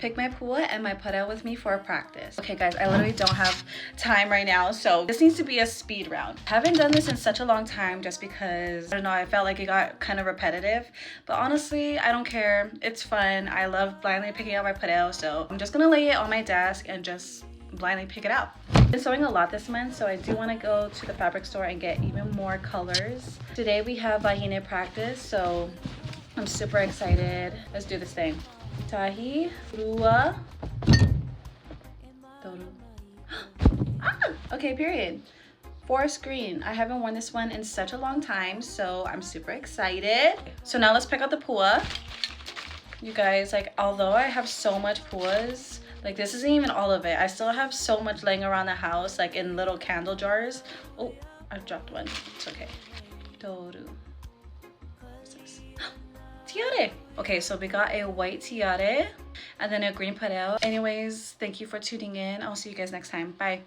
Pick my pua and my pareu with me for a practice. Okay guys, I literally don't have time right now, so this needs to be a speed round. I haven't done this in such a long time just because, I don't know, I felt like it got kind of repetitive. But honestly, I don't care. It's fun. I love blindly picking out my pareu, so I'm just gonna lay it on my desk and just blindly pick it out. I've been sewing a lot this month, so I do want to go to the fabric store and get even more colors. Today we have vahine practice, so I'm super excited. Let's do this thing. Tahi, rua, toru. Okay, period. Forest green. I haven't worn this one in such a long time, so I'm super excited. So now let's pick out the pua. You guys, like, although I have so much puas, like this isn't even all of it. I still have so much laying around the house, like in little candle jars. Oh, I dropped one. It's okay. Toru. What's this? Tiare. Okay, so we got a white tiare and then a green pareu. Anyways, thank you for tuning in. I'll see you guys next time. Bye.